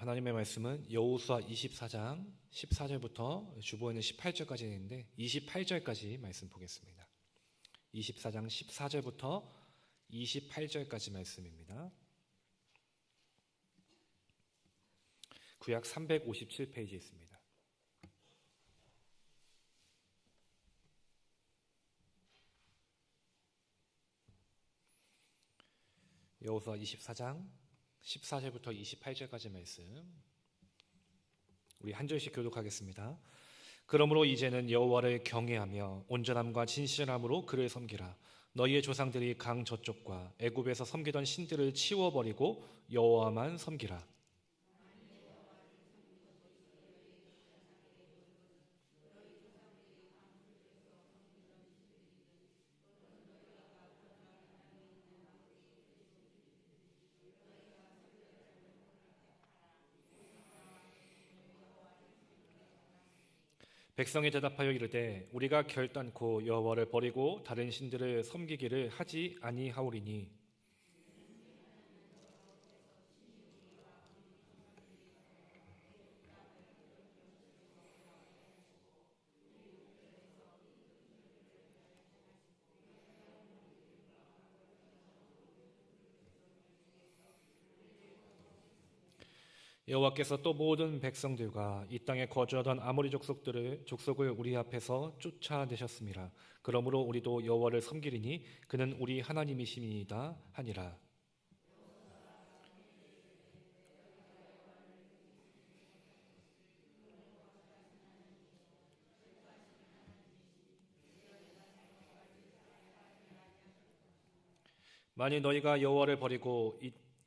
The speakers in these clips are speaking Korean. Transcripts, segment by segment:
하나님의 말씀은 여호수아 24장 14절부터 주보에는 18절까지 있는데 28절까지 말씀 보겠습니다. 24장 14절부터 28절까지 말씀입니다. 구약 357페이지에 있습니다. 여호수아 24장 14절부터 28절까지 말씀 우리 한 절씩 교독하겠습니다. 그러므로 이제는 여호와를 경외하며 온전함과 진실함으로 그를 섬기라. 너희의 조상들이 강 저쪽과 애굽에서 섬기던 신들을 치워버리고 여호와만 섬기라. 백성이 대답하여 이르되 우리가 결단코 여호와를 버리고 다른 신들을 섬기기를 하지 아니하오리니 여호와께서 또 모든 백성들과 이 땅에 거주하던 아모리 족속을 우리 앞에서 쫓아내셨습니다. 그러므로 우리도 여호와를 섬기리니 그는 우리 하나님이심이다 하니라. 만일 너희가 여호와를 버리고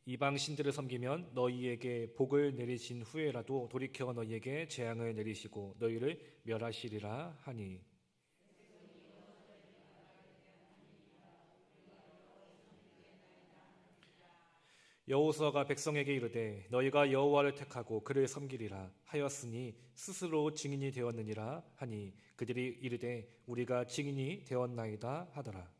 이방 신들을 섬기면 너희에게 복을 내리신 후에라도 돌이켜 너희에게 재앙을 내리시고 너희를 멸하시리라 하니 여호수아가 백성에게 이르되 너희가 여호와를 택하고 그를 섬기리라 하였으니 스스로 증인이 되었느니라 하니 그들이 이르되 우리가 증인이 되었나이다 하더라.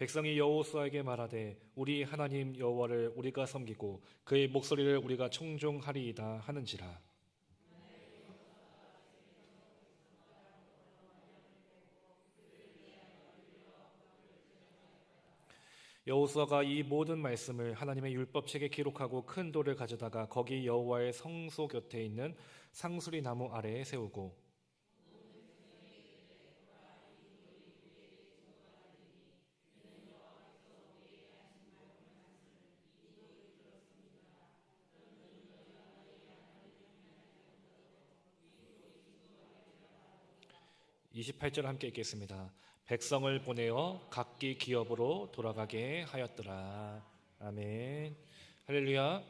백성이 여호수아에게 말하되 우리 하나님 여호와를 우리가 섬기고 그의 목소리를 우리가 청종하리이다 하는지라. 여호수아가 이 모든 말씀을 하나님의 율법책에 기록하고 큰 돌을 가져다가 거기 여호와의 성소 곁에 있는 상수리 나무 아래에 세우고 28절 함께 읽겠습니다. 백성을 보내어 각기 기업으로 돌아가게 하였더라. 아멘. 할렐루야.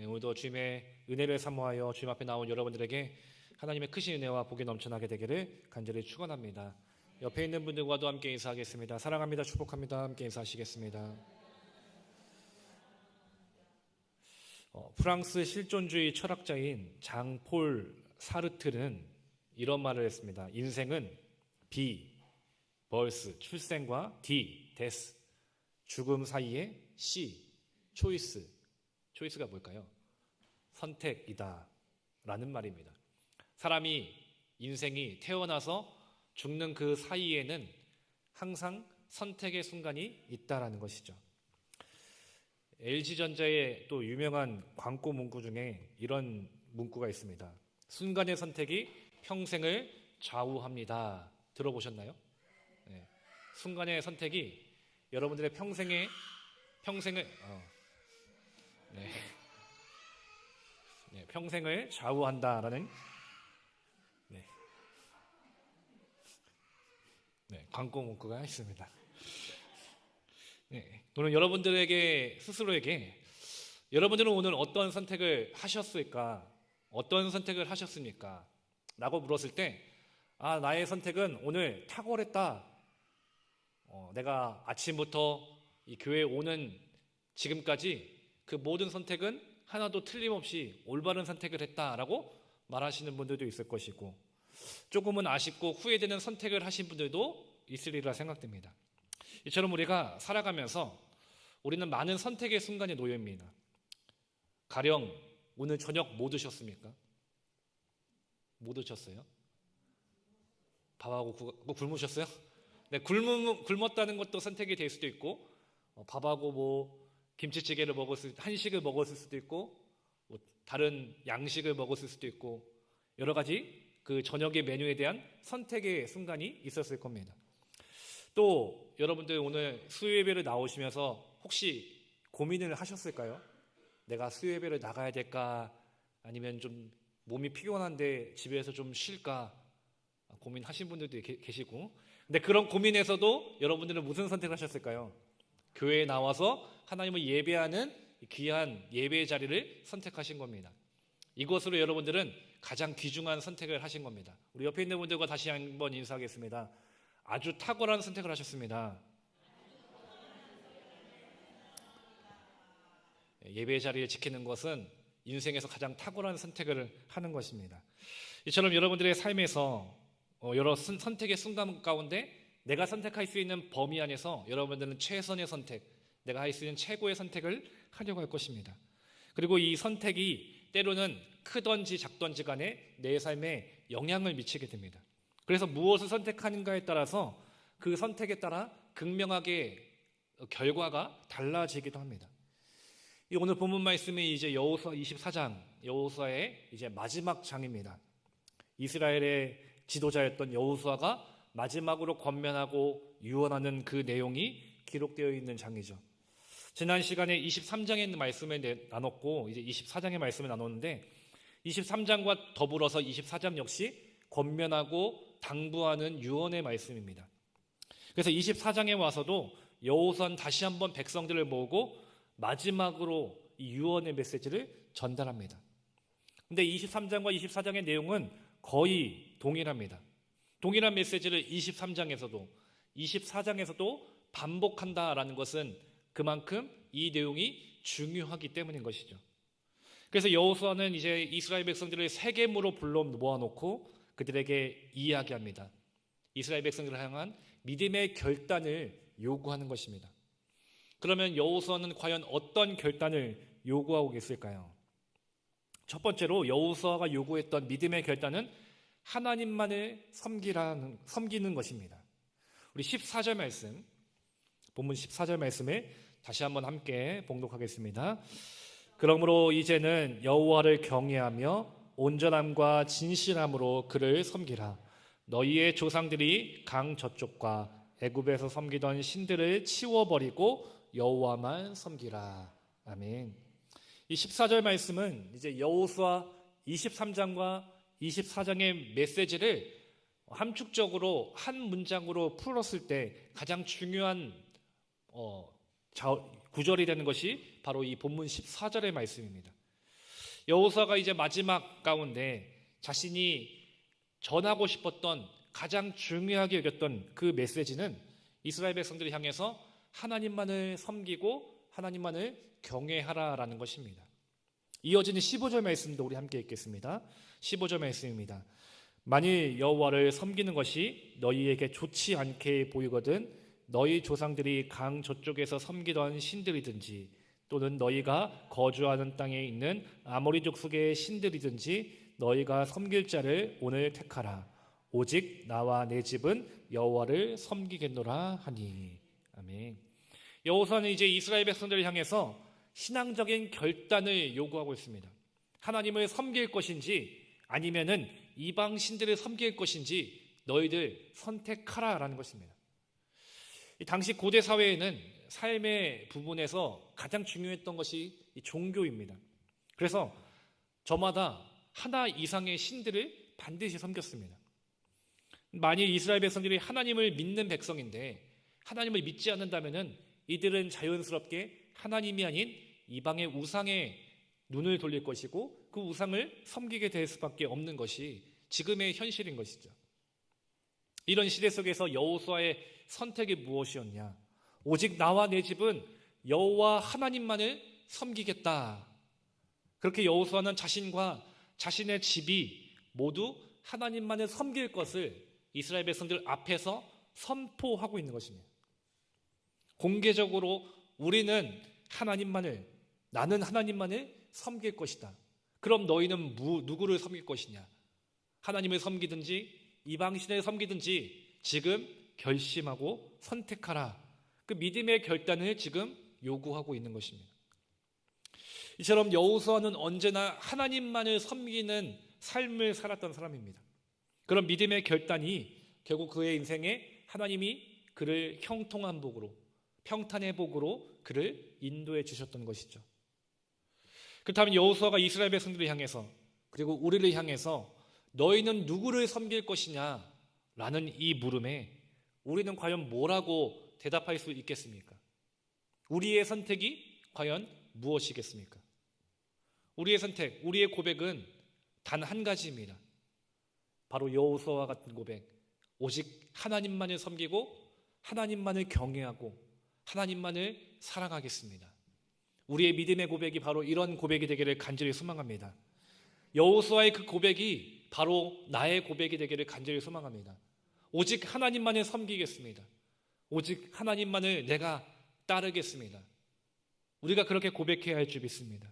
오늘도 주님의 은혜를 사모하여 주님 앞에 나온 여러분들에게 하나님의 크신 은혜와 복이 넘쳐나게 되기를 간절히 축원합니다. 옆에 있는 분들과도 함께 인사하겠습니다. 사랑합니다. 축복합니다. 함께 인사하시겠습니다. 프랑스 실존주의 철학자인 장폴 사르트르는 이런 말을 했습니다. 인생은 비, 벌스, 출생과 디, 데스, 죽음 사이에 시, 초이스. 초이스가 뭘까요? 선택이다 라는 말입니다. 사람이 인생이 태어나서 죽는 그 사이에는 항상 선택의 순간이 있다라는 것이죠. LG전자의 또 유명한 광고 문구 중에 이런 문구가 있습니다. 순간의 선택이 평생을 좌우합니다. 들어보셨나요? 네. 순간의 선택이 여러분들의 평생을 평생을 좌우한다라는 광고 문구가 있습니다. 또는 여러분들에게 스스로에게 여러분들은 오늘 어떤 선택을 하셨을까? 어떤 선택을 하셨습니까? 라고 물었을 때 나의 선택은 오늘 탁월했다. 내가 아침부터 이 교회에 오는 지금까지 그 모든 선택은 하나도 틀림없이 올바른 선택을 했다라고 말하시는 분들도 있을 것이고 조금은 아쉽고 후회되는 선택을 하신 분들도 있으리라 생각됩니다. 이처럼 우리가 살아가면서 우리는 많은 선택의 순간에 놓여 있습니다. 가령 오늘 저녁 뭐 드셨습니까? 뭐 드셨어요? 밥하고 굶으셨어요? 네, 굶었다는 것도 선택이 될 수도 있고, 밥하고 뭐 김치찌개를 한식을 먹었을 수도 있고, 뭐 다른 양식을 먹었을 수도 있고, 여러 가지 그 저녁의 메뉴에 대한 선택의 순간이 있었을 겁니다. 또 여러분들 오늘 수요예배를 나오시면서 혹시 고민을 하셨을까요? 내가 수요예배를 나가야 될까? 아니면 좀 몸이 피곤한데 집에서 좀 쉴까? 고민하신 분들도 계시고, 근데 그런 고민에서도 여러분들은 무슨 선택을 하셨을까요? 교회에 나와서 하나님을 예배하는 귀한 예배의 자리를 선택하신 겁니다. 이것으로 여러분들은 가장 귀중한 선택을 하신 겁니다. 우리 옆에 있는 분들과 다시 한번 인사하겠습니다. 아주 탁월한 선택을 하셨습니다. 예배의 자리를 지키는 것은 인생에서 가장 탁월한 선택을 하는 것입니다. 이처럼 여러분들의 삶에서 여러 선택의 순간 가운데 내가 선택할 수 있는 범위 안에서 여러분들은 최선의 선택, 내가 할 수 있는 최고의 선택을 하려고 할 것입니다. 그리고 이 선택이 때로는 크던지 작던지 간에 내 삶에 영향을 미치게 됩니다. 그래서 무엇을 선택하는가에 따라서 그 선택에 따라 극명하게 결과가 달라지기도 합니다. 오늘 본문 말씀이 이제 여호수아 24장, 여호수아의 이제 마지막 장입니다. 이스라엘의 지도자였던 여호수아가 마지막으로 권면하고 유언하는 그 내용이 기록되어 있는 장이죠. 지난 시간에 23장에 있는 말씀을 나눴고 이제 24장의 말씀을 나눴는데 23장과 더불어서 24장 역시 권면하고 당부하는 유언의 말씀입니다. 그래서 24장에 와서도 여호수아는 다시 한번 백성들을 모으고 마지막으로 이 유언의 메시지를 전달합니다. 근데 23장과 24장의 내용은 거의 동일합니다. 동일한 메시지를 23장에서도 24장에서도 반복한다라는 것은 그만큼 이 내용이 중요하기 때문인 것이죠. 그래서 여호수아는 이제 이스라엘 백성들을 세겜으로 불러 모아놓고 그들에게 이야기합니다. 이스라엘 백성들을 향한 믿음의 결단을 요구하는 것입니다. 그러면 여호수아는 과연 어떤 결단을 요구하고 있을까요? 첫 번째로 여호수아가 요구했던 믿음의 결단은 하나님만을 섬기는 것입니다. 우리 14절 말씀, 본문 14절 말씀을 다시 한번 함께 봉독하겠습니다. 그러므로 이제는 여호와를 경외하며 온전함과 진실함으로 그를 섬기라. 너희의 조상들이 강 저쪽과 애굽에서 섬기던 신들을 치워버리고 여호와만 섬기라. 아멘. 이 14절 말씀은 이제 여호수아 23장과 24장의 메시지를 함축적으로 한 문장으로 풀었을 때 가장 중요한 구절이 되는 것이 바로 이 본문 14절의 말씀입니다. 여호수아가 이제 마지막 가운데 자신이 전하고 싶었던 가장 중요하게 여겼던 그 메시지는 이스라엘 백성들을 향해서 하나님만을 섬기고 하나님만을 경외하라라는 것입니다. 이어지는 15절 말씀도 우리 함께 읽겠습니다. 15절 말씀입니다. 만일 여호와를 섬기는 것이 너희에게 좋지 않게 보이거든 너희 조상들이 강 저쪽에서 섬기던 신들이든지 또는 너희가 거주하는 땅에 있는 아모리 족속의 신들이든지 너희가 섬길 자를 오늘 택하라. 오직 나와 내 집은 여호와를 섬기겠노라 하니. 아멘. 여호수아는 이제 이스라엘 백성들을 향해서 신앙적인 결단을 요구하고 있습니다. 하나님을 섬길 것인지 아니면은 이방 신들을 섬길 것인지 너희들 선택하라라는 것입니다. 당시 고대 사회에는 삶의 부분에서 가장 중요했던 것이 종교입니다. 그래서 저마다 하나 이상의 신들을 반드시 섬겼습니다. 만일 이스라엘 백성들이 하나님을 믿는 백성인데 하나님을 믿지 않는다면은 이들은 자연스럽게 하나님이 아닌 이방의 우상에 눈을 돌릴 것이고 그 우상을 섬기게 될 수밖에 없는 것이 지금의 현실인 것이죠. 이런 시대 속에서 여호수아의 선택이 무엇이었냐? 오직 나와 내 집은 여호와 하나님만을 섬기겠다. 그렇게 여호수아는 자신과 자신의 집이 모두 하나님만을 섬길 것을 이스라엘 백성들 앞에서 선포하고 있는 것입니다. 공개적으로 우리는 하나님만을, 나는 하나님만을 섬길 것이다. 그럼 너희는 누구를 섬길 것이냐? 하나님을 섬기든지 이방신을 섬기든지 지금 결심하고 선택하라. 그 믿음의 결단을 지금 요구하고 있는 것입니다. 이처럼 여호수아는 언제나 하나님만을 섬기는 삶을 살았던 사람입니다. 그런 믿음의 결단이 결국 그의 인생에 하나님이 그를 형통한 복으로, 평탄의 복으로 그를 인도해 주셨던 것이죠. 그렇다면 여호수아가 이스라엘 백성들을 향해서, 그리고 우리를 향해서 너희는 누구를 섬길 것이냐 라는 이 물음에 우리는 과연 뭐라고 대답할 수 있겠습니까? 우리의 선택이 과연 무엇이겠습니까? 우리의 선택, 우리의 고백은 단 한 가지입니다. 바로 여호수아와 같은 고백, 오직 하나님만을 섬기고 하나님만을 경외하고 하나님만을 사랑하겠습니다. 우리의 믿음의 고백이 바로 이런 고백이 되기를 간절히 소망합니다. 여호수아의 그 고백이 바로 나의 고백이 되기를 간절히 소망합니다. 오직 하나님만을 섬기겠습니다. 오직 하나님만을 내가 따르겠습니다. 우리가 그렇게 고백해야 할 줄 믿습니다.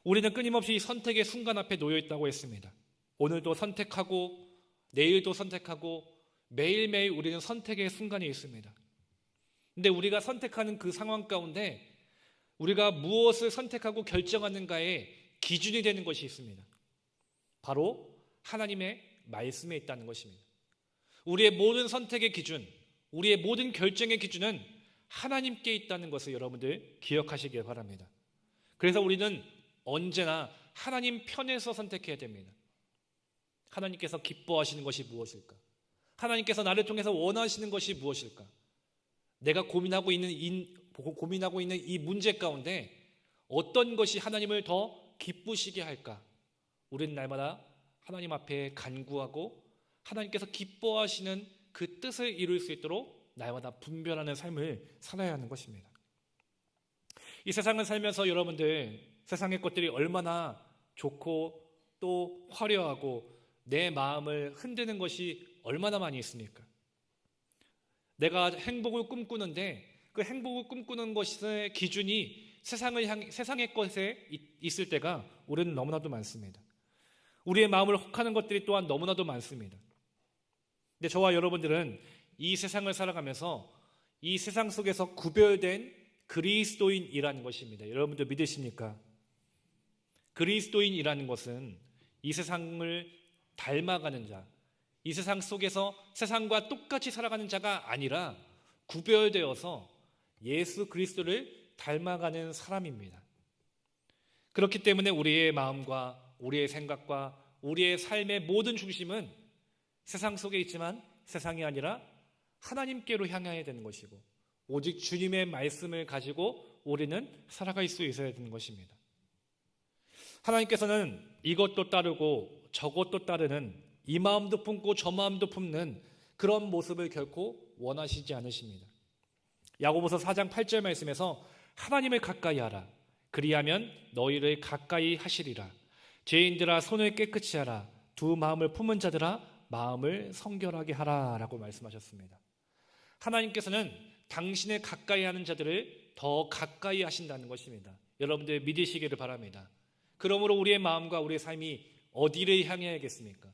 우리는 끊임없이 선택의 순간 앞에 놓여 있다고 했습니다. 오늘도 선택하고 내일도 선택하고 매일매일 우리는 선택의 순간이 있습니다. 근데 우리가 선택하는 그 상황 가운데 우리가 무엇을 선택하고 결정하는가에 기준이 되는 것이 있습니다. 바로 하나님의 말씀에 있다는 것입니다. 우리의 모든 선택의 기준, 우리의 모든 결정의 기준은 하나님께 있다는 것을 여러분들 기억하시길 바랍니다. 그래서 우리는 언제나 하나님 편에서 선택해야 됩니다. 하나님께서 기뻐하시는 것이 무엇일까? 하나님께서 나를 통해서 원하시는 것이 무엇일까? 내가 고민하고 있는 이 문제 가운데 어떤 것이 하나님을 더 기쁘시게 할까? 우리는 날마다 하나님 앞에 간구하고 하나님께서 기뻐하시는 그 뜻을 이룰 수 있도록 날마다 분별하는 삶을 살아야 하는 것입니다. 이 세상을 살면서 여러분들, 세상의 것들이 얼마나 좋고 또 화려하고 내 마음을 흔드는 것이 얼마나 많이 있습니까? 내가 행복을 꿈꾸는데 그 행복을 꿈꾸는 것의 기준이 세상의 것에 있을 때가 우리는 너무나도 많습니다. 우리의 마음을 혹하는 것들이 또한 너무나도 많습니다. 근데 저와 여러분들은 이 세상을 살아가면서 이 세상 속에서 구별된 그리스도인이라는 것입니다. 여러분들 믿으십니까? 그리스도인이라는 것은 이 세상을 닮아가는 자, 이 세상 속에서 세상과 똑같이 살아가는 자가 아니라 구별되어서 예수 그리스도를 닮아가는 사람입니다. 그렇기 때문에 우리의 마음과 우리의 생각과 우리의 삶의 모든 중심은 세상 속에 있지만 세상이 아니라 하나님께로 향해야 되는 것이고 오직 주님의 말씀을 가지고 우리는 살아갈 수 있어야 되는 것입니다. 하나님께서는 이것도 따르고 저것도 따르는 이 마음도 품고 저 마음도 품는 그런 모습을 결코 원하시지 않으십니다. 야고보서 4장 8절 말씀에서 하나님을 가까이 하라. 그리하면 너희를 가까이 하시리라. 죄인들아 손을 깨끗이 하라. 두 마음을 품은 자들아 마음을 성결하게 하라 라고 말씀하셨습니다. 하나님께서는 당신을 가까이 하는 자들을 더 가까이 하신다는 것입니다. 여러분들 믿으시기를 바랍니다. 그러므로 우리의 마음과 우리의 삶이 어디를 향해야겠습니까?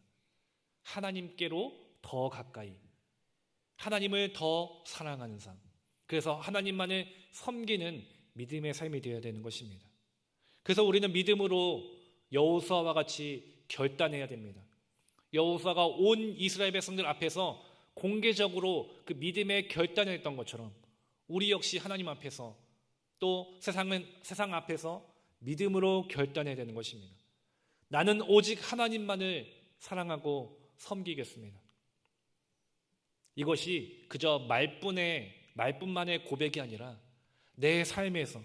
하나님께로 더 가까이, 하나님을 더 사랑하는 삶, 그래서 하나님만을 섬기는 믿음의 삶이 되어야 되는 것입니다. 그래서 우리는 믿음으로 여호수아와 같이 결단해야 됩니다. 여호수아가 온 이스라엘 백성들 앞에서 공개적으로 그 믿음의 결단을 했던 것처럼 우리 역시 하나님 앞에서 또 세상 앞에서 믿음으로 결단해야 되는 것입니다. 나는 오직 하나님만을 사랑하고 섬기겠습니다. 이것이 그저 말뿐만의 고백이 아니라 내 삶에서,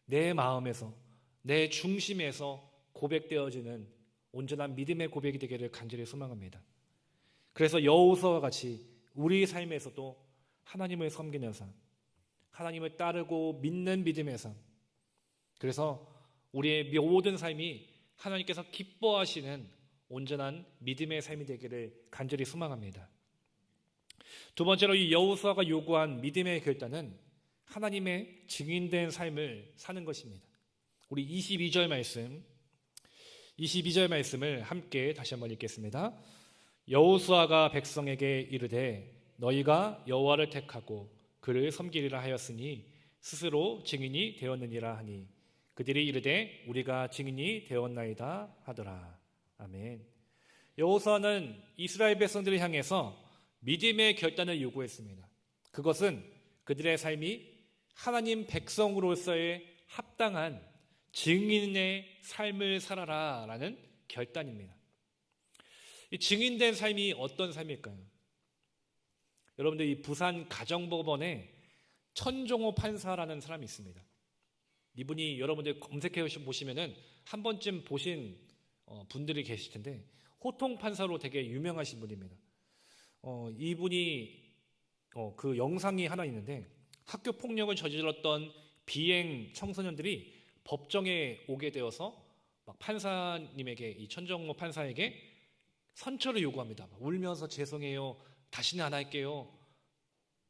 내 마음에서, 내 중심에서 고백되어지는 온전한 믿음의 고백이 되기를 간절히 소망합니다. 그래서 여호수아와 같이 우리 삶에서도 하나님을 섬기는 삶, 하나님을 따르고 믿는 믿음의 삶, 그래서 우리의 모든 삶이 하나님께서 기뻐하시는 온전한 믿음의 삶이 되기를 간절히 소망합니다. 두 번째로 이 여호수아가 요구한 믿음의 결단은 하나님의 증인된 삶을 사는 것입니다. 우리 22절 말씀을 함께 다시 한번 읽겠습니다. 여호수아가 백성에게 이르되 너희가 여호와를 택하고 그를 섬기리라 하였으니 스스로 증인이 되었느니라 하니 그들이 이르되 우리가 증인이 되었나이다 하더라. 아멘. 여호수아는 이스라엘 백성들을 향해서 믿음의 결단을 요구했습니다. 그것은 그들의 삶이 하나님 백성으로서의 합당한 증인의 삶을 살아라 라는 결단입니다. 이 증인된 삶이 어떤 삶일까요? 여러분들 이 부산 가정법원에 천종호 판사라는 사람이 있습니다. 이분이 여러분들 검색해 보시면은 한 번쯤 보신 분들이 계실 텐데 호통 판사로 되게 유명하신 분입니다. 이분이 그 영상이 하나 있는데 학교 폭력을 저질렀던 비행 청소년들이 법정에 오게 되어서 막 판사님에게 이 천정모 판사에게 선처를 요구합니다. 울면서 죄송해요. 다시는 안 할게요.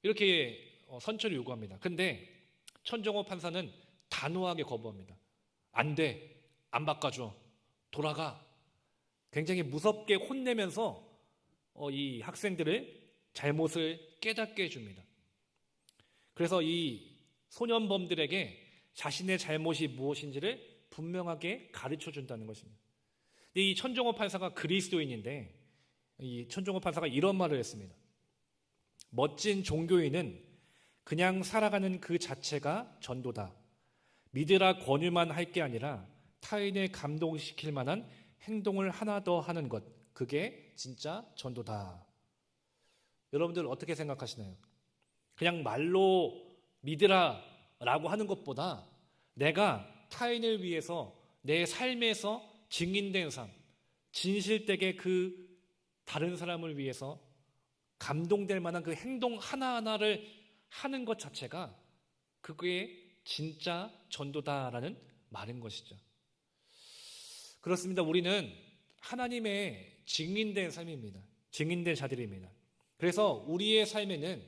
이렇게 선처를 요구합니다. 근데 천정호 판사는 단호하게 거부합니다. 안 돼. 안 바꿔줘. 돌아가. 굉장히 무섭게 혼내면서 이 학생들을 잘못을 깨닫게 해줍니다. 그래서 이 소년범들에게 자신의 잘못이 무엇인지를 분명하게 가르쳐 준다는 것입니다. 근데 이 천정호 판사가 그리스도인인데 이 천정호 판사가 이런 말을 했습니다. 멋진 종교인은 그냥 살아가는 그 자체가 전도다. 믿으라 권유만 할 게 아니라 타인을 감동시킬 만한 행동을 하나 더 하는 것, 그게 진짜 전도다. 여러분들 어떻게 생각하시나요? 그냥 말로 믿으라 라고 하는 것보다 내가 타인을 위해서 내 삶에서 증인된 삶, 진실되게 그 다른 사람을 위해서 감동될 만한 그 행동 하나하나를 하는 것 자체가 그게 진짜 전도다라는 말인 것이죠. 그렇습니다. 우리는 하나님의 증인된 삶입니다. 증인된 자들입니다. 그래서 우리의 삶에는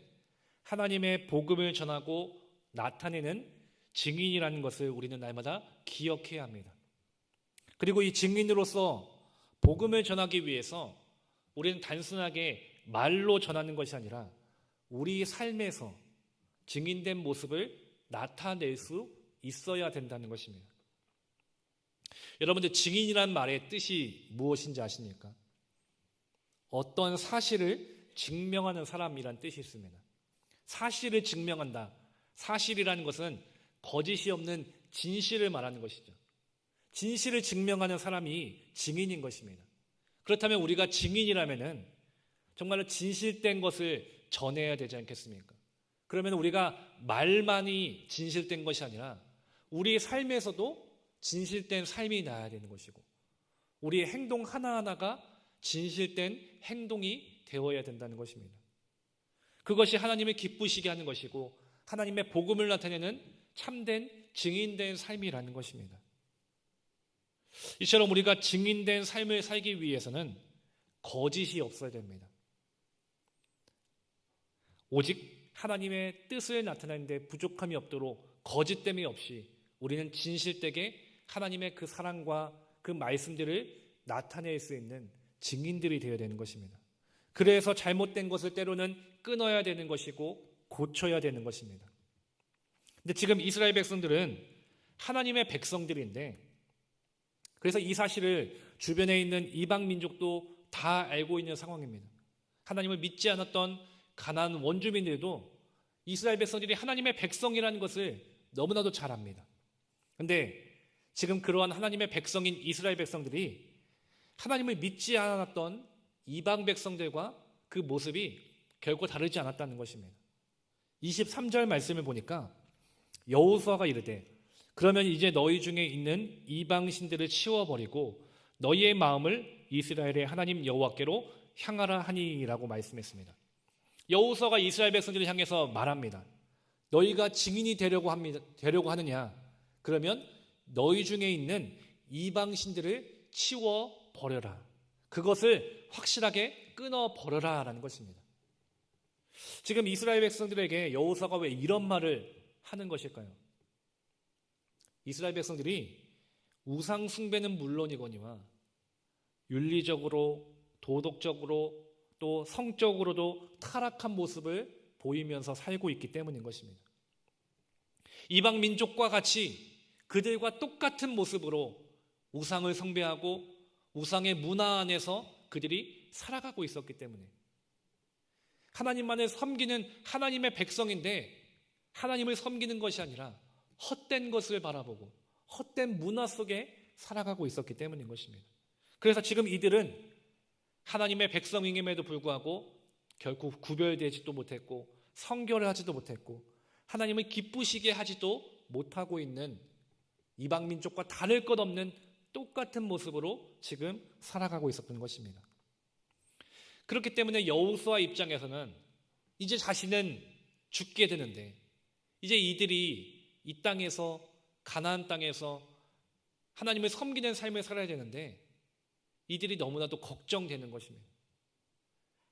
하나님의 복음을 전하고 나타내는 증인이라는 것을 우리는 날마다 기억해야 합니다. 그리고 이 증인으로서 복음을 전하기 위해서 우리는 단순하게 말로 전하는 것이 아니라 우리 삶에서 증인된 모습을 나타낼 수 있어야 된다는 것입니다. 여러분들 증인이란 말의 뜻이 무엇인지 아십니까? 어떤 사실을 증명하는 사람이란 뜻이 있습니다. 사실을 증명한다. 사실이라는 것은 거짓이 없는 진실을 말하는 것이죠. 진실을 증명하는 사람이 증인인 것입니다. 그렇다면 우리가 증인이라면은 정말로 진실된 것을 전해야 되지 않겠습니까? 그러면 우리가 말만이 진실된 것이 아니라 우리의 삶에서도 진실된 삶이 나야 되는 것이고 우리의 행동 하나하나가 진실된 행동이 되어야 된다는 것입니다. 그것이 하나님을 기쁘시게 하는 것이고 하나님의 복음을 나타내는 참된 증인된 삶이라는 것입니다. 이처럼 우리가 증인된 삶을 살기 위해서는 거짓이 없어야 됩니다. 오직 하나님의 뜻을 나타내는데 부족함이 없도록 거짓됨이 없이 우리는 진실되게 하나님의 그 사랑과 그 말씀들을 나타낼 수 있는 증인들이 되어야 되는 것입니다. 그래서 잘못된 것을 때로는 끊어야 되는 것이고 고쳐야 되는 것입니다. 근데 지금 이스라엘 백성들은 하나님의 백성들인데 그래서 이 사실을 주변에 있는 이방 민족도 다 알고 있는 상황입니다. 하나님을 믿지 않았던 가나안 원주민들도 이스라엘 백성들이 하나님의 백성이라는 것을 너무나도 잘 압니다. 그런데 지금 그러한 하나님의 백성인 이스라엘 백성들이 하나님을 믿지 않았던 이방 백성들과 그 모습이 결코 다르지 않았다는 것입니다. 23절 말씀을 보니까 여호수아가 이르되 그러면 이제 너희 중에 있는 이방 신들을 치워버리고 너희의 마음을 이스라엘의 하나님 여호와께로 향하라 하니라고 말씀했습니다. 여호수아가 이스라엘 백성들을 향해서 말합니다. 너희가 증인이 되려고 하느냐? 그러면 너희 중에 있는 이방 신들을 치워버려라. 그것을 확실하게 끊어버려라라는 것입니다. 지금 이스라엘 백성들에게 여호수아가 왜 이런 말을 하는 것일까요? 이스라엘 백성들이 우상 숭배는 물론이거니와 윤리적으로, 도덕적으로, 또 성적으로도 타락한 모습을 보이면서 살고 있기 때문인 것입니다. 이방 민족과 같이 그들과 똑같은 모습으로 우상을 숭배하고 우상의 문화 안에서 그들이 살아가고 있었기 때문에 하나님만을 섬기는 하나님의 백성인데 하나님을 섬기는 것이 아니라 헛된 것을 바라보고 헛된 문화 속에 살아가고 있었기 때문인 것입니다. 그래서 지금 이들은 하나님의 백성임에도 불구하고 결국 구별되지도 못했고 성결을 하지도 못했고 하나님을 기쁘시게 하지도 못하고 있는 이방 민족과 다를 것 없는 똑같은 모습으로 지금 살아가고 있었던 것입니다. 그렇기 때문에 여호수아 입장에서는 이제 자신은 죽게 되는데 이제 이들이 이 땅에서 가나안 땅에서 하나님을 섬기는 삶을 살아야 되는데 이들이 너무나도 걱정되는 것입니다.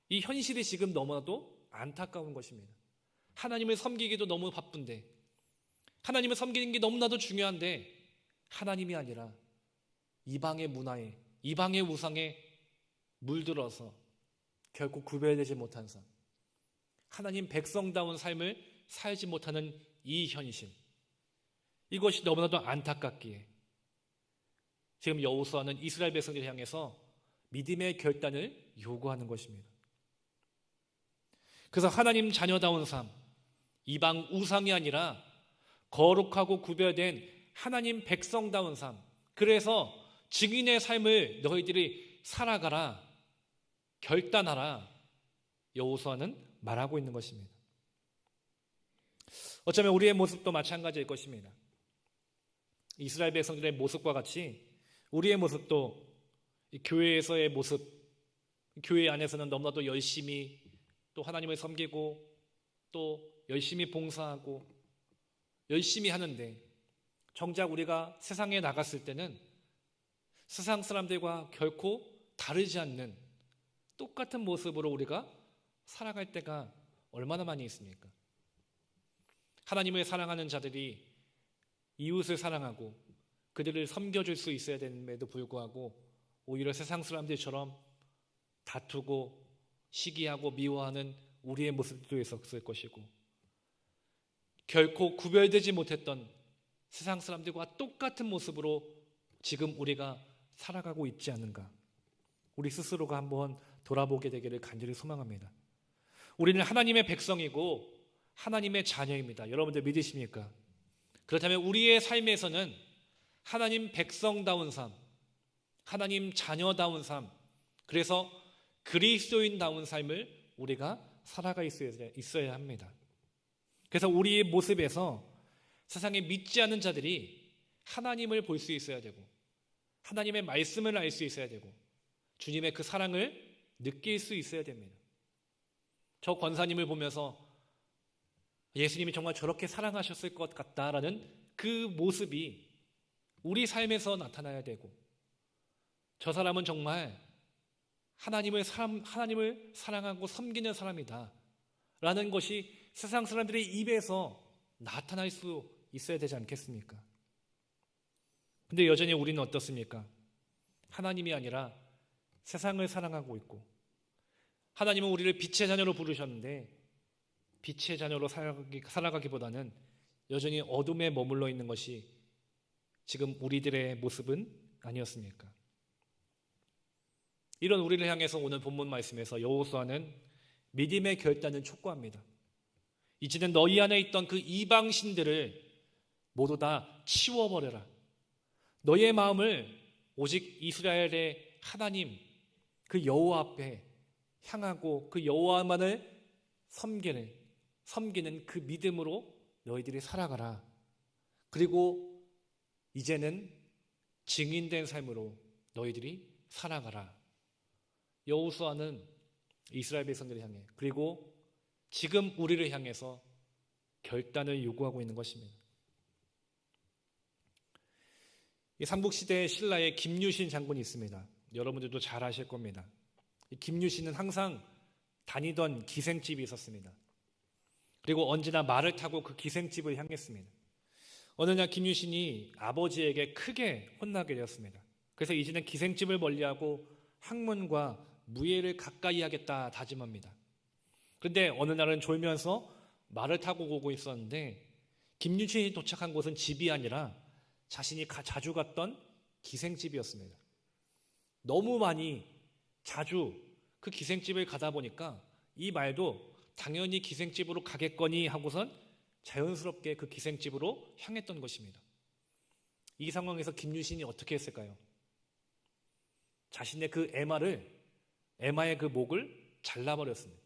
이 현실이 지금 너무나도 안타까운 것입니다. 하나님을 섬기기도 너무 바쁜데 하나님을 섬기는 게 너무나도 중요한데 하나님이 아니라 이방의 문화에 이방의 우상에 물들어서 결국 구별되지 못한 삶, 하나님 백성다운 삶을 살지 못하는 이 현실, 이것이 너무나도 안타깝기에 지금 여호수아는 이스라엘 백성들을 향해서 믿음의 결단을 요구하는 것입니다. 그래서 하나님 자녀다운 삶, 이방 우상이 아니라 거룩하고 구별된 하나님 백성다운 삶, 그래서 증인의 삶을 너희들이 살아가라, 결단하라, 여호수아는 말하고 있는 것입니다. 어쩌면 우리의 모습도 마찬가지일 것입니다. 이스라엘 백성들의 모습과 같이 우리의 모습도 교회에서의 모습, 교회 안에서는 너무나도 열심히 또 하나님을 섬기고 또 열심히 봉사하고 열심히 하는데 정작 우리가 세상에 나갔을 때는 세상 사람들과 결코 다르지 않는 똑같은 모습으로 우리가 살아갈 때가 얼마나 많이 있습니까? 하나님을 사랑하는 자들이 이웃을 사랑하고 그들을 섬겨줄 수 있어야 됨에도 불구하고 오히려 세상 사람들처럼 다투고 시기하고 미워하는 우리의 모습도 있었을 것이고 결코 구별되지 못했던 세상 사람들과 똑같은 모습으로 지금 우리가 살아가고 있지 않은가, 우리 스스로가 한번 돌아보게 되기를 간절히 소망합니다. 우리는 하나님의 백성이고 하나님의 자녀입니다. 여러분들 믿으십니까? 그렇다면 우리의 삶에서는 하나님 백성다운 삶, 하나님 자녀다운 삶, 그래서 그리스도인다운 삶을 우리가 살아가 있어야 합니다. 그래서 우리의 모습에서 세상에 믿지 않는 자들이 하나님을 볼 수 있어야 되고 하나님의 말씀을 알 수 있어야 되고 주님의 그 사랑을 느낄 수 있어야 됩니다. 저 권사님을 보면서 예수님이 정말 저렇게 사랑하셨을 것 같다라는 그 모습이 우리 삶에서 나타나야 되고 저 사람은 정말 하나님을 사랑하고 섬기는 사람이다 라는 것이 세상 사람들의 입에서 나타날 수 있어야 되지 않겠습니까? 근데 여전히 우리는 어떻습니까? 하나님이 아니라 세상을 사랑하고 있고 하나님은 우리를 빛의 자녀로 부르셨는데 빛의 자녀로 살아가기보다는 여전히 어둠에 머물러 있는 것이 지금 우리들의 모습은 아니었습니까? 이런 우리를 향해서 오늘 본문 말씀에서 여호수아는 믿음의 결단을 촉구합니다. 이제는 너희 안에 있던 그 이방 신들을 모두 다 치워버려라. 너희의 마음을 오직 이스라엘의 하나님 그 여호와 앞에 향하고 그 여호와만을 섬기는 그 믿음으로 너희들이 살아가라. 그리고 이제는 증인된 삶으로 너희들이 살아가라. 여호수아는 이스라엘 백성들을 향해 그리고 지금 우리를 향해서 결단을 요구하고 있는 것입니다. 이 삼국시대 신라에 김유신 장군이 있습니다. 여러분들도 잘 아실 겁니다. 김유 씨는 항상 다니던 기생집이 있었습니다. 그리고 언제나 말을 타고 그 기생집을 향했습니다. 어느 날 김유신이 아버지에게 크게 혼나게 되었습니다. 그래서 이제는 기생집을 멀리하고 학문과 무예를 가까이 하겠다 다짐합니다. 그런데 어느 날은 졸면서 말을 타고 오고 있었는데 김유신이 도착한 곳은 집이 아니라 자신이 자주 갔던 기생집이었습니다. 너무 많이 자주 그 기생집을 가다 보니까 이 말도 당연히 기생집으로 가겠거니 하고선 자연스럽게 그 기생집으로 향했던 것입니다. 이 상황에서 김유신이 어떻게 했을까요? 자신의 그 에마의 그 목을 잘라버렸습니다.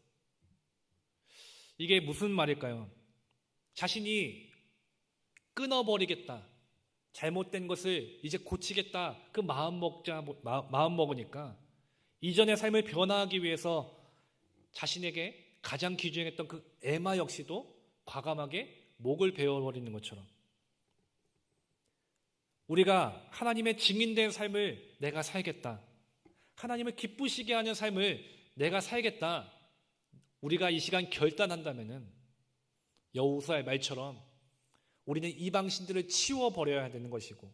이게 무슨 말일까요? 자신이 끊어버리겠다, 잘못된 것을 이제 고치겠다 그 마음 먹으니까 이전의 삶을 변화하기 위해서 자신에게 가장 귀중했던 그 에마 역시도 과감하게 목을 베어버리는 것처럼 우리가 하나님의 증인된 삶을 내가 살겠다, 하나님을 기쁘시게 하는 삶을 내가 살겠다, 우리가 이 시간 결단한다면은 여호수아의 말처럼 우리는 이방신들을 치워버려야 되는 것이고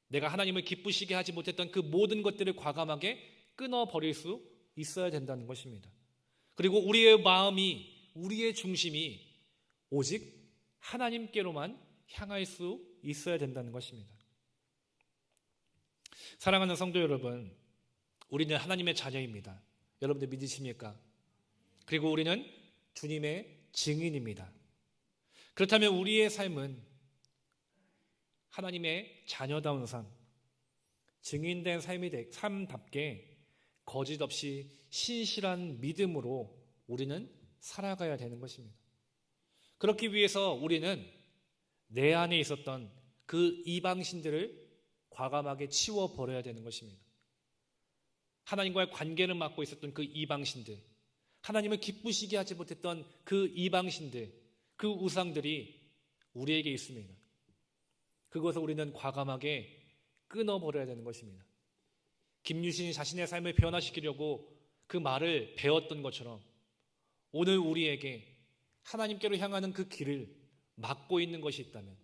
내가 하나님을 기쁘시게 하지 못했던 그 모든 것들을 과감하게 끊어버릴 수 있어야 된다는 것입니다. 그리고 우리의 마음이, 우리의 중심이 오직 하나님께로만 향할 수 있어야 된다는 것입니다. 사랑하는 성도 여러분, 우리는 하나님의 자녀입니다. 여러분들 믿으십니까? 그리고 우리는 주님의 증인입니다. 그렇다면 우리의 삶은 하나님의 자녀다운 삶, 증인된 삶답게 거짓 없이 신실한 믿음으로 우리는 살아가야 되는 것입니다. 그렇기 위해서 우리는 내 안에 있었던 그 이방신들을 과감하게 치워버려야 되는 것입니다. 하나님과의 관계를 맡고 있었던 그 이방신들, 하나님을 기쁘시게 하지 못했던 그 이방신들, 그 우상들이 우리에게 있습니다. 그것을 우리는 과감하게 끊어버려야 되는 것입니다. 김유신이 자신의 삶을 변화시키려고 그 말을 배웠던 것처럼 오늘 우리에게 하나님께로 향하는 그 길을 막고 있는 것이 있다면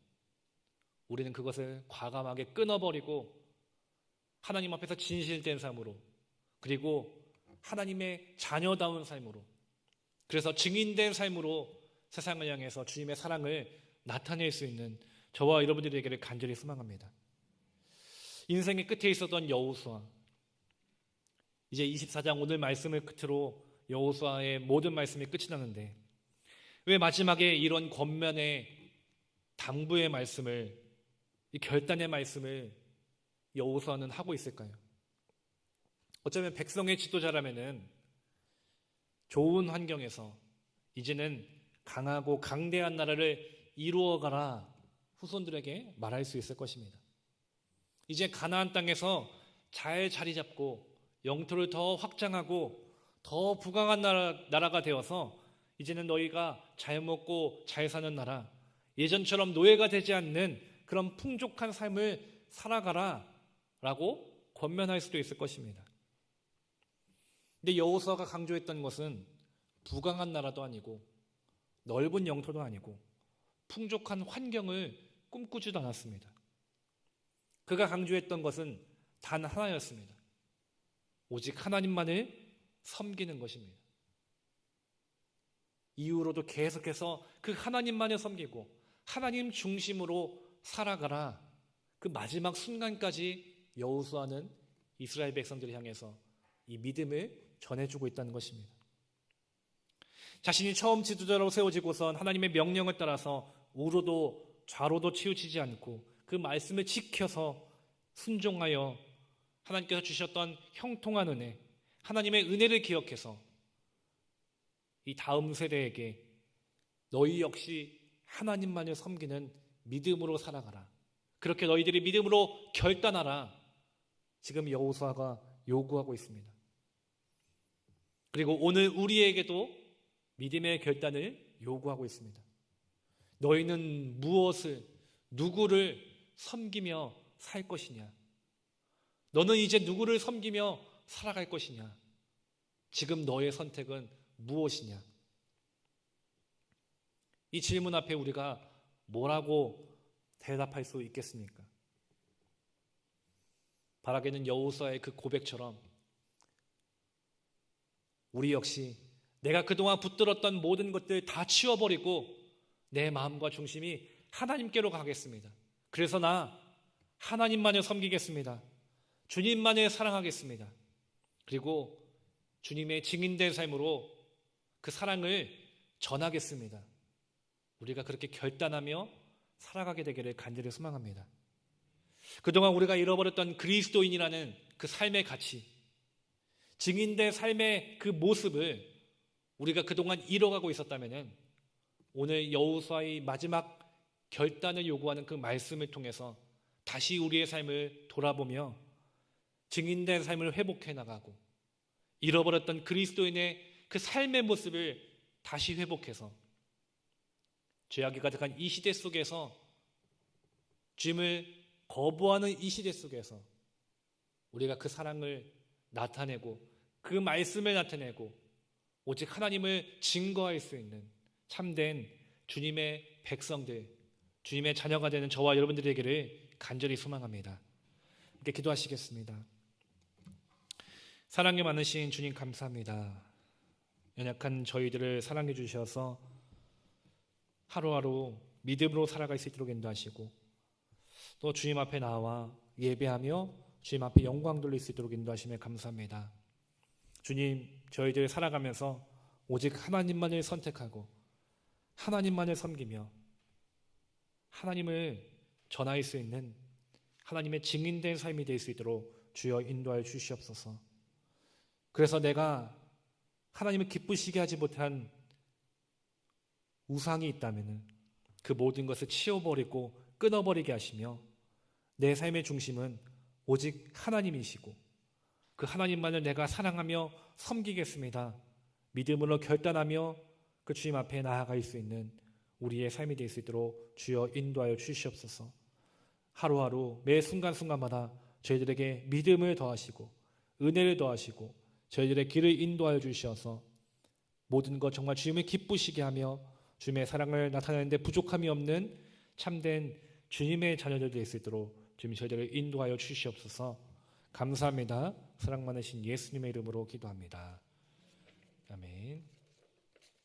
우리는 그것을 과감하게 끊어버리고 하나님 앞에서 진실된 삶으로, 그리고 하나님의 자녀다운 삶으로, 그래서 증인된 삶으로 세상을 향해서 주님의 사랑을 나타낼 수 있는 저와 여러분들이 되기를 간절히 소망합니다. 인생의 끝에 있었던 여호수아, 이제 24장 오늘 말씀을 끝으로 여호수아의 모든 말씀이 끝이 나는데 왜 마지막에 이런 권면의 당부의 말씀을, 이 결단의 말씀을 여호수아는 하고 있을까요? 어쩌면 백성의 지도자라면은 좋은 환경에서 이제는 강하고 강대한 나라를 이루어가라 후손들에게 말할 수 있을 것입니다. 이제 가나안 땅에서 잘 자리 잡고 영토를 더 확장하고 더 부강한 나라가 되어서 이제는 너희가 잘 먹고 잘 사는 나라, 예전처럼 노예가 되지 않는 그런 풍족한 삶을 살아가라 라고 권면할 수도 있을 것입니다. 근데 여호수아가 강조했던 것은 부강한 나라도 아니고 넓은 영토도 아니고 풍족한 환경을 꿈꾸지도 않았습니다. 그가 강조했던 것은 단 하나였습니다. 오직 하나님만을 섬기는 것입니다. 이후로도 계속해서 그 하나님만을 섬기고 하나님 중심으로 살아가라, 그 마지막 순간까지 여호수아는 이스라엘 백성들을 향해서 이 믿음을 전해주고 있다는 것입니다. 자신이 처음 지도자로 세워지고선 하나님의 명령을 따라서 우로도 좌로도 치우치지 않고 그 말씀을 지켜서 순종하여 하나님께서 주셨던 형통한 은혜, 하나님의 은혜를 기억해서 이 다음 세대에게 너희 역시 하나님만을 섬기는 믿음으로 살아가라, 그렇게 너희들이 믿음으로 결단하라, 지금 여호수아가 요구하고 있습니다. 그리고 오늘 우리에게도 믿음의 결단을 요구하고 있습니다. 너희는 무엇을, 누구를 섬기며 살 것이냐? 너는 이제 누구를 섬기며 살아갈 것이냐? 지금 너의 선택은 무엇이냐? 이 질문 앞에 우리가 뭐라고 대답할 수 있겠습니까? 바라게는 여호수아의 그 고백처럼 우리 역시 내가 그동안 붙들었던 모든 것들 다 치워버리고 내 마음과 중심이 하나님께로 가겠습니다. 그래서 나 하나님만을 섬기겠습니다. 주님만을 사랑하겠습니다. 그리고 주님의 증인된 삶으로 그 사랑을 전하겠습니다. 우리가 그렇게 결단하며 살아가게 되기를 간절히 소망합니다. 그동안 우리가 잃어버렸던 그리스도인이라는 그 삶의 가치, 증인된 삶의 그 모습을 우리가 그동안 잃어가고 있었다면 오늘 여호수아의 마지막 결단을 요구하는 그 말씀을 통해서 다시 우리의 삶을 돌아보며 증인된 삶을 회복해 나가고 잃어버렸던 그리스도인의 그 삶의 모습을 다시 회복해서 죄악이 가득한 이 시대 속에서 주님을 거부하는 이 시대 속에서 우리가 그 사랑을 나타내고 그 말씀을 나타내고 오직 하나님을 증거할 수 있는 참된 주님의 백성들, 주님의 자녀가 되는 저와 여러분들이 되기를 간절히 소망합니다. 이렇게 기도하시겠습니다. 사랑이 많으신 주님 감사합니다. 연약한 저희들을 사랑해 주셔서 하루하루 믿음으로 살아갈 수 있도록 인도하시고 또 주님 앞에 나와 예배하며 주님 앞에 영광 돌릴 수 있도록 인도하심에 감사합니다. 주님, 저희들 살아가면서 오직 하나님만을 선택하고 하나님만을 섬기며 하나님을 전할 수 있는 하나님의 증인된 삶이 될 수 있도록 주여 인도하여 주시옵소서. 그래서 내가 하나님을 기쁘시게 하지 못한 우상이 있다면 그 모든 것을 치워버리고 끊어버리게 하시며 내 삶의 중심은 오직 하나님이시고 그 하나님만을 내가 사랑하며 섬기겠습니다. 믿음으로 결단하며 그 주님 앞에 나아갈 수 있는 우리의 삶이 될 수 있도록 주여 인도하여 주시옵소서. 하루하루 매 순간순간마다 저희들에게 믿음을 더하시고 은혜를 더하시고 저희들의 길을 인도하여 주셔서 모든 것 정말 주님을 기쁘시게 하며 주님의 사랑을 나타내는 데 부족함이 없는 참된 주님의 자녀들 될 수 있도록 주님 저희들을 인도하여 주시옵소서. 감사합니다. 사랑 많으신 예수님의 이름으로 기도합니다. 아멘.